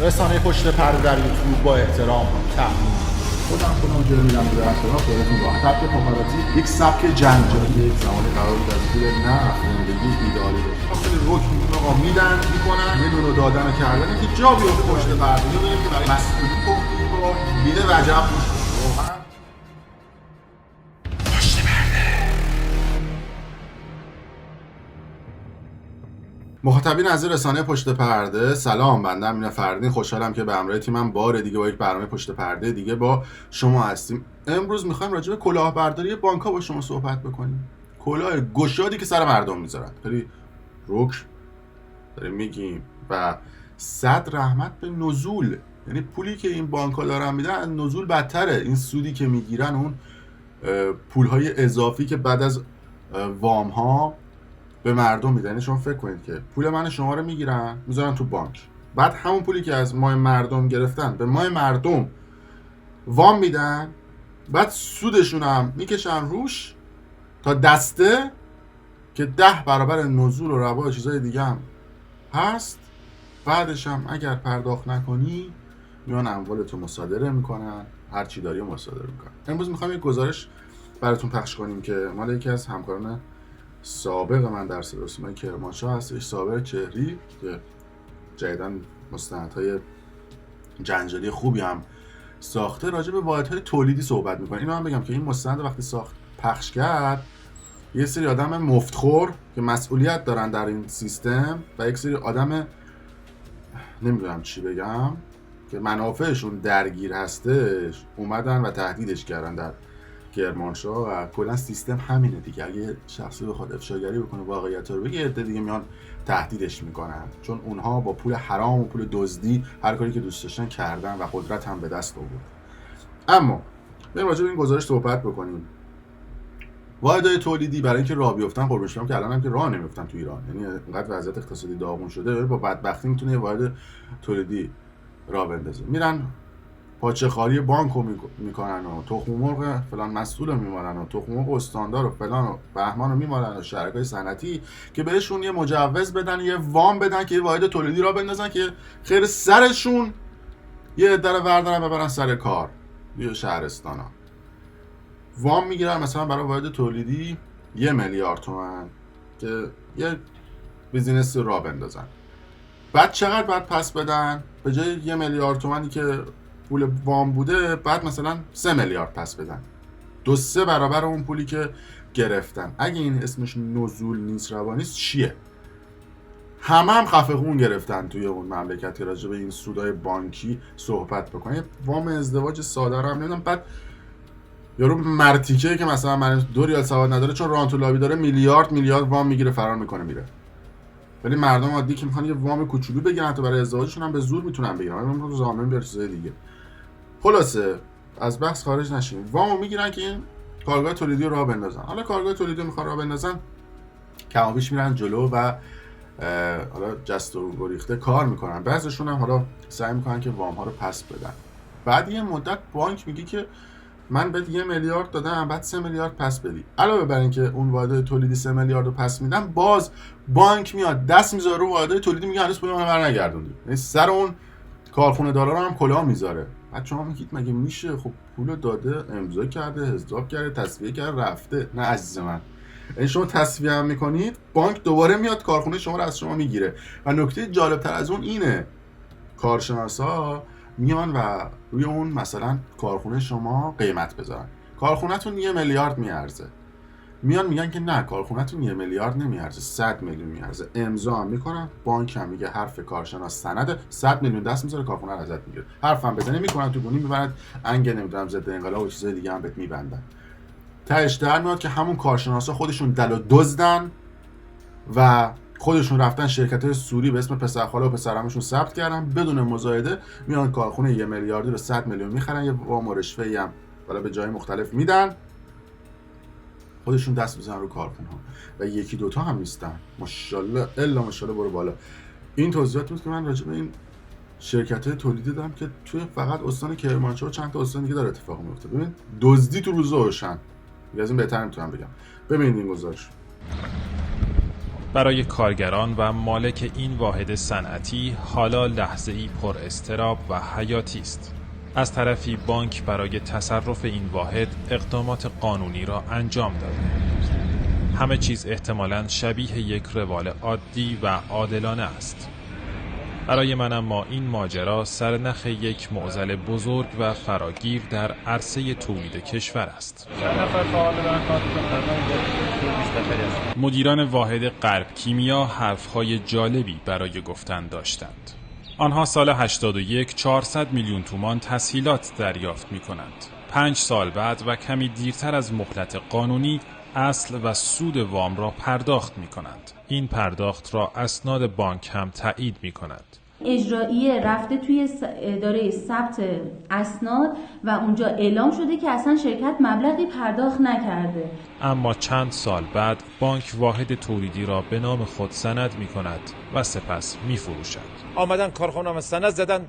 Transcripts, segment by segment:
رسانه پشت پرده در یوتیوب با احترام تقدیم. خودم جلو میرم به احترام خودتون راحت. سبک پاپاراتزی یک سبک جنجالی، یک زمانی قرار بود از زیر نه زندگی ایدئالی بشه. خیلی رک میگن آقا میدن میکنن یه دونو دادن و کردن که جا بیفته پشت پرده. میبینیم که برای مسئولی گفتیم با بیده وجب واقعا مخاطبین از رسانه پشت پرده، سلام. بنده امین فردین، خوشحالم که به همراه تیمم بار دیگه با یک برنامه پشت پرده دیگه با شما هستیم. امروز میخوایم راجع به کلاهبرداری بانک‌ها با شما صحبت بکنیم. کلاه گشادی که سر مردم میذارن، خیلی رک داریم میگیم و صد رحمت به نزول، یعنی پولی که این بانک‌ها دارن میدن از نزول بدتره. این سودی که میگیرن، اون پول‌های اضافی که بعد از وام‌ها به مردم میدن. شما فکر کنید که پول من شما رو میگیرن میذارن تو بانک، بعد همون پولی که از مای مردم گرفتن به مای مردم وام میدن، بعد سودشون هم میکشن روش تا دسته که 10 برابر نزول و ربا و چیزای دیگه هم هست. بعدش هم اگر پرداخت نکنی میان اموالتو مصادره میکنن، هر چی داری رو مصادره میکنن. امروز میخوام یک گزارش براتون پخش کنیم که مال یکی از همکاران سابق من در صدا و سیمای کرمانشاه هستش، صابر چهری، که جدیداً مستندهای جنجالی خوبی هم ساخته. راجع به واحدهای تولیدی صحبت میکنه. اینو هم بگم که این مستند وقتی ساخت پخش کرد، یه سری آدم مفتخور که مسئولیت دارن در این سیستم و یک سری آدم نمیدونم چی بگم که منافعشون درگیر هستش اومدن و تهدیدش کردن در کرمانشاه. و کلا سیستم همینه دیگه. اگه شخصی بخواد افشاگری بکنه واقعیت رو بگه، عده دیگه میان تهدیدش میکنن، چون اونها با پول حرام و پول دزدی هر کاری که دوست داشتن کردن و قدرت هم به دست آورد. اما بریم راجع به این گزارش صحبت بکنیم. واحدهای تولیدی برای اینکه راه بیفتن، قربون شدم که الان هم که راه نمیفتن تو ایران، یعنی اینقدر وضعیت اقتصادی داغون شده، با بدبختی میتونه یه واحد تولیدی راه بندازه. میرن پاچه خالی بانکو میکنن و تخم مرغ فلان مسئول رو میمارن و تخم مرغ استاندار و فلان و بهمان رو میمارن و شرکای صنعتی که بهشون یه مجوز بدن، یه وام بدن که یه واحد تولیدی را بندازن که خیر سرشون یه عده رو بردارن ببرن سر کار یه شهرستانا. وام میگیرن مثلا برای واحد تولیدی 1 میلیارد تومان که یه بیزینس را بندازن. بعد چقدر بعد پس بدن؟ به جای 1 میلیارد تومانی که پول وام بوده، بعد مثلا 3 میلیارد پس بدن، 2-3 برابر اون پولی که گرفتن. اگه این اسمش نزول نیست، روا نیست، چیه؟ هم خفه خون گرفتن توی اون مملکت که راجع به این سودای بانکی صحبت بکنه. وام ازدواج ساده رو هم نمیدونم، بعد یارو مرتیکه که مثلا من 2 ریال سواد نداره، چون رانت و لابی داره میلیارد وام میگیره فرار میکنه میره. ولی مردم عادی که میخوان یه وام کوچولو بگیرن حتی برای ازدواجشون هم به زور میتونن بگیرن، اون رو ضامن بیاره چیزای دیگه. خلاصه از بحث خارج نشیم. وامو میگیرن که این کارگاه تولیدی رو راه بندازن. حالا کارگاه تولیدی رو میخوان راه بندازن، کمابیش میرن جلو و حالا جست و گریخته کار میکنن. بعضیشون هم حالا سعی میکنن که وام ها رو پس بدن. بعد یه مدت بانک میگه که من بهت 1 میلیارد دادم، بعد 3 میلیارد پس بدی. علاوه بر اینکه اون واحد تولیدی 3 میلیارد رو پس میدن، باز بانک میاد دست میذاره رو واحد تولیدی، میگه هنوز پول من برنگردوندی. یعنی سر اون کارخونه دارا رو هم کلاه میذاره. بعد شما میگید مگه میشه؟ خب پول داده، امضا کرده، حساب کرده، تصفیه کرده، رفته. نه عزیز من، یعنی شما تصفیه هم میکنید، بانک دوباره میاد کارخونه شما رو از شما میگیره. و نکته جالب تر از اون اینه، کارشناسا میان و روی اون مثلا کارخونه شما قیمت بذارن. کارخونه‌تون 1 میلیارد میارزه، میان میگن که نه کارخونه‌تون 1 میلیارد نمیارزه، 100 میلیون میارزه. امضا هم میکنن، بانک هم میگه حرف کارشناس سند، 100 میلیون دست میذاره، کارخونه رو ازت میگیره. حرف هم بزنی میکنن تو گونی میبرن، انگ نمیدونم ضد انقلاب و چیزای دیگه هم بهت میبندن. تهش در میاد که همون کارشناسا خودشون دل و دزدن و خودشون رفتن شرکت‌های سوری به اسم پسرخاله و پسرعمشون ثبت کردن، بدون مزایده میان کارخونه 1 میلیاردی رو 100 میلیون میخرن، یه وام و رشوه‌ای هم حالا به جای مختلف میدن، خودشون دست میزنن رو کارخونه ها. و یکی دوتا هم نیستن، ماشاءالله الا ماشاءالله برو بالا. این توضیحات بود که من راجع به این شرکت‌های تولیدی دیدم که توی فقط استان کرمانشاه و چند تا استان دیگه داره اتفاق میفته. ببین دزدی تو روز روشن، دیگه از این بهتر نمیتونم بگم. ببینید این گزارش. برای کارگران و مالک این واحد صنعتی حالا لحظه‌ای پر اضطراب و حیاتی است. از طرفی بانک برای تصرف این واحد اقدامات قانونی را انجام داده. همه چیز احتمالاً شبیه یک روال عادی و عادلانه است. برای من اما این ماجرا سرنخ یک معضل بزرگ و فراگیر در عرصه تولید کشور است. مدیران واحد غرب کیمیا حرفهای جالبی برای گفتن داشتند. آنها سال 81 400 میلیون تومان تسهیلات دریافت می کنند. 5 سال بعد و کمی دیرتر از مهلت قانونی اصل و سود وام را پرداخت می کنند. این پرداخت را اسناد بانک هم تایید می کند. اجراییه رفته توی اداره ثبت اسناد و اونجا اعلام شده که اصلا شرکت مبلغی پرداخت نکرده. اما چند سال بعد بانک واحد تولیدی را به نام خود سند می کند و سپس می فروشد. آمدن کارخانه سند زدن،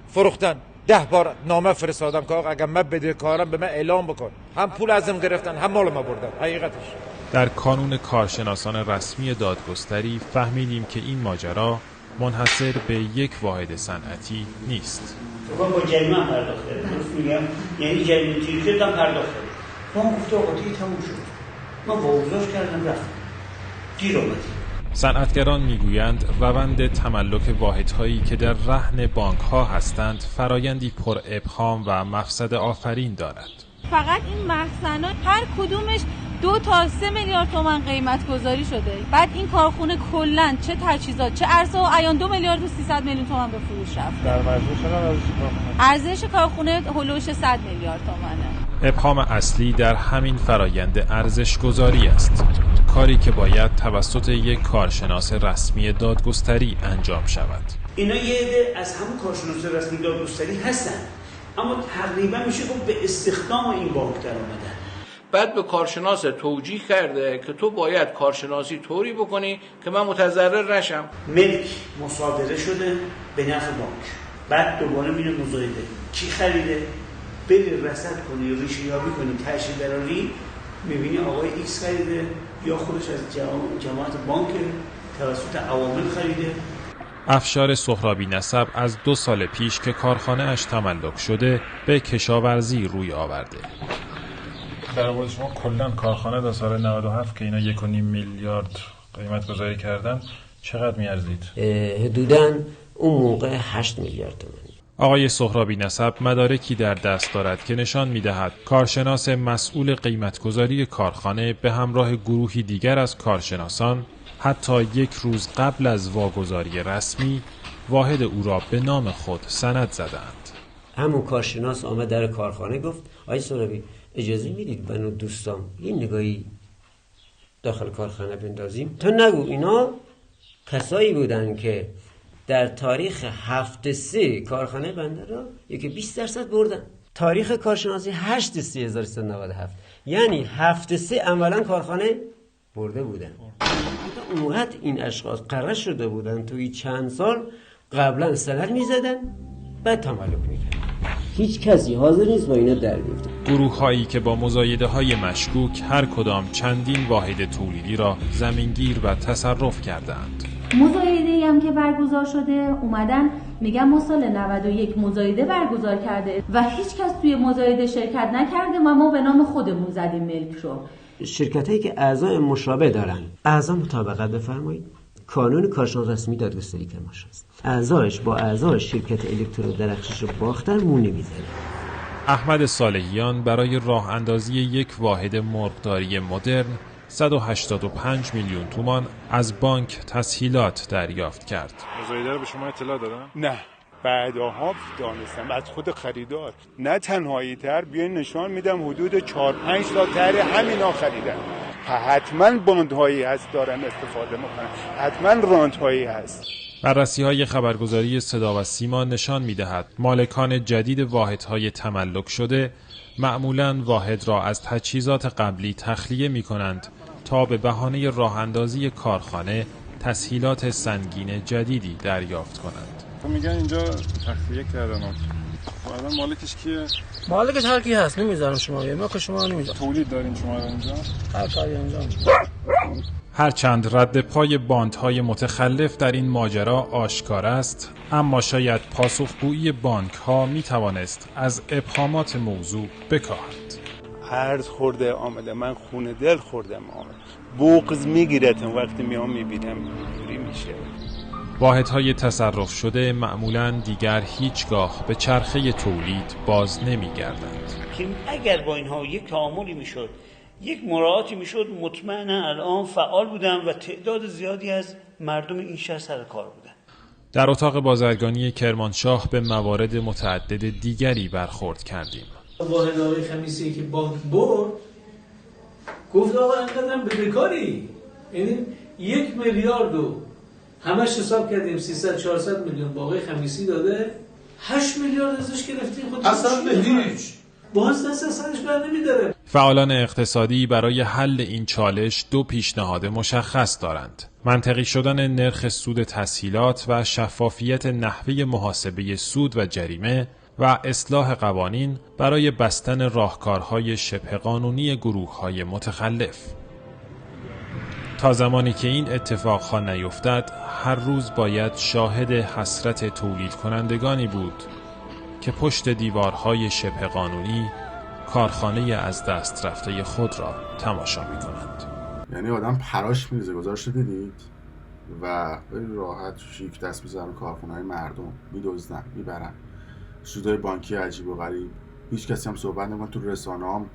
فروختن، 10 بار نامه فرستادم که آقا اگر من بدهکارم به من اعلام بکن. هم پول ازم گرفتن هم مال ما بردن. حقیقتش در کانون کارشناسان رسمی دادگستری فهمیدیم که این ماجرا منحصر به یک واحد صنعتی نیست. تو با جریمه هم پرداخت کرد. درست میگم؟ یعنی جریمه تیر کردم پرداخت کرد. ما گفته آقا دیگه تموم شد. ما واگذار کردم رفتم. دیر آمدیم. صنعتگران میگویند روند تملک واحدهایی که در رهن بانک‌ها هستند فرایندی پر ابهام و مفسده آفرین دارد. فقط این مخزنات هر کدومش 2 تا 3 میلیارد تومان قیمت گذاری شده. بعد این کارخونه کلاً چه تجهیزات چه ارزش و عیان 2 میلیارد و 300 میلیون تومان به فروش رفت. در ارزش کارخونه هولوش 100 میلیارد تومانه. ابهام اصلی در همین فرایند ارزش گذاری است. کاری که باید توسط یک کارشناس رسمی دادگستری انجام شود. اینا یه عده از همون کارشناس رسمی دادگستری هستن، اما تقریبا میشه گفت به استخدام این بانک در آمدن. بعد به کارشناس توجیه کرده که تو باید کارشناسی طوری بکنی که من متضرر نشم. ملک مصادره شده به نفع بانک، بعد دوباره میره مزایده. کی خریده؟ بری رصد کنی، ریشه یابی کنی، تشریح براری، میبینی آقای ایکس خریده یا خودش از جماعت بانک توسط عوامل خریده. افشار سهرابی نسب از 2 سال پیش که کارخانه اش تملک شده به کشاورزی روی آورده. در مورد شما کلا کارخانه در سال 97 که اینا 1.5 میلیارد قیمت گذاری کردن چقدر میارزید؟ حدوداً اون موقع 8 میلیارد تومان. آقای سهرابی نسب مدارکی در دست دارد که نشان می‌دهد کارشناس مسئول قیمتگذاری کارخانه به همراه گروهی دیگر از کارشناسان حتی 1 روز قبل از واگذاری رسمی واحد او را به نام خود سند زدند. همون کارشناس آمد در کارخانه گفت آقای سهرابی اجازه میدید من و دوستام یه نگاهی داخل کارخانه بندازیم؟ تا نگو اینا کسایی بودن که در تاریخ 7/3 کارخانه بنده را 20% بردن. تاریخ کارشناسی 8/3/1397 یعنی 7/3 عملا کارخانه برده بودن. اونقدر این اشخاص قرار شده بودن توی چند سال قبلا سند میزدن بعد تملک میکردن. هیچ کسی حاضر نیست با اینا در بیفته. گروه هایی که با مزایده های مشکوک هر کدام چندین واحد تولیدی را زمینگیر و تصرف کردند. مزایده‌ای هم که برگزار شده اومدن میگن ما سال 91 مزایده برگزار کرده و هیچ کس توی مزایده شرکت نکرده و ما به نام خودمون زدیم ملک رو. شرکتایی که اعضای مشابه دارن اعضا مطابقت بفرمایید. کانون کارشناس رسمی دادگستری که ماش هست. اعضاش با اعضای شرکت الکترو درخشش رو باختن مون نمیزنه. احمد صالحیان برای راه اندازی یک واحد مرغداری مدرن 185 میلیون تومان از بانک تسهیلات دریافت کرد. مزایده رو به شما اطلاع دادن؟ نه، بعدها دانستم از خود خریدار. نه تنهایی تر بیاین نشان میدم حدود 4-5 تا تر همینا خریدن. حتما باندهایی هست دارن استفاده میکنن، حتما رانتهایی هست. بررسی‌های خبرگزاری صدا و سیما نشان می‌دهد مالکان جدید واحدهای تملک شده معمولاً واحد را از تجهیزات قبلی تخلیه می‌کنند تا به بهانه راه اندازی کارخانه تسهیلات سنگین جدیدی دریافت کنند. میگن اینجا تخلیه کردن. الان مالکش کیه؟ مالکش هر کی هست نمیذارم شما بگید. ما که شما نمیذارم. تولید دارین شما اینجا؟ هر کاری انجام هرچند رد پای باندهای متخلف در این ماجرا آشکار است، اما شاید پاسخگویی بانک ها می توانست از ابهامات موضوع بکاهد. عرض خورده آمده، من خونه دل خوردم آمده، بغض میگیرتم وقتی میام میبینم اینجوری میشه. واحدهای تصرف شده معمولاً دیگر هیچگاه به چرخه تولید باز نمیگردند. که اگر با اینها یک تعاملی میشد، یک مراعاتی میشد، مطمئنا الان فعال بودن و تعداد زیادی از مردم این شهر سر کار بودن. در اتاق بازرگانی کرمانشاه به موارد متعدد دیگری برخورد کردیم. واحد آقای خمیسی که بانک برد گفت آقا اینقدرم به بکاری، یعنی 1 میلیارد و همش حساب کردیم 300-400 میلیون با آقای خمیسی داده، 8 میلیارد ازش گرفتیم. خود اصلا به هیچ باز دست اصلاش بر نمیداره. فعالان اقتصادی برای حل این چالش 2 پیشنهاد مشخص دارند: منطقی شدن نرخ سود تسهیلات و شفافیت نحوه محاسبه سود و جریمه و اصلاح قوانین برای بستن راهکارهای شبه قانونی گروه‌های متخلف. تا زمانی که این اتفاقها نیفتد، هر روز باید شاهد حسرت تولید کنندگانی بود که پشت دیوارهای شبه قانونی کارخانه از دست رفته خود را تماشا می کنند. یعنی آدم پراش میریزه. گذاشته دیدید و خیلی راحت شیک دست میزنن کارخانه‌های مردم، میدزدن، میبرن، سودای بانکی عجیب و غریب. هیچ کسی هم صحبت نمی‌کنه. تو رسانه‌ام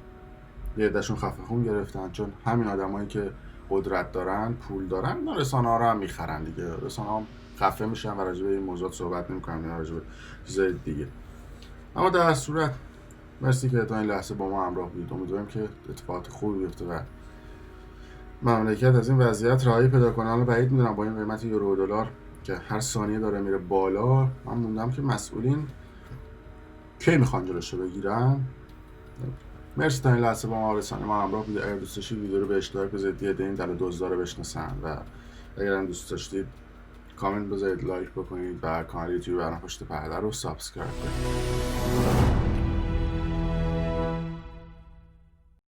یه عده‌شون خفه خون گرفتن، چون همین آدمایی که قدرت دارن، پول دارن، اینا رسانه‌ها رو هم میخرن دیگه. رسانه‌ها هم خفه میشن و راجع به این موضوع صحبت نمی‌کنن، اینا راجع به چیزای دیگه. اما در صورت مرسی که تا این لحظه با ما همراه بودید. امیدوارم که اتفاقات خوبی بیفته و مملکت از این وضعیت رهایی پیدا کنه. الان بعید میدونم با این قیمت یورو و دلار که هر ثانیه داره میره بالا، من موندم که مسئولین کی میخوان جلوشو بگیرن. مرسی تا این لحظه با ما رسانه ما همراه بودید. اگر دوست داشتید ویدیو رو به اشتراک بذارید، این دل دزدا رو بشناسن، و اگر هم دوست داشتید کامنت بذارید، لایک بکنید و کانال یوتیوب برنامه پشت پرده رو سابسکرایب کنید.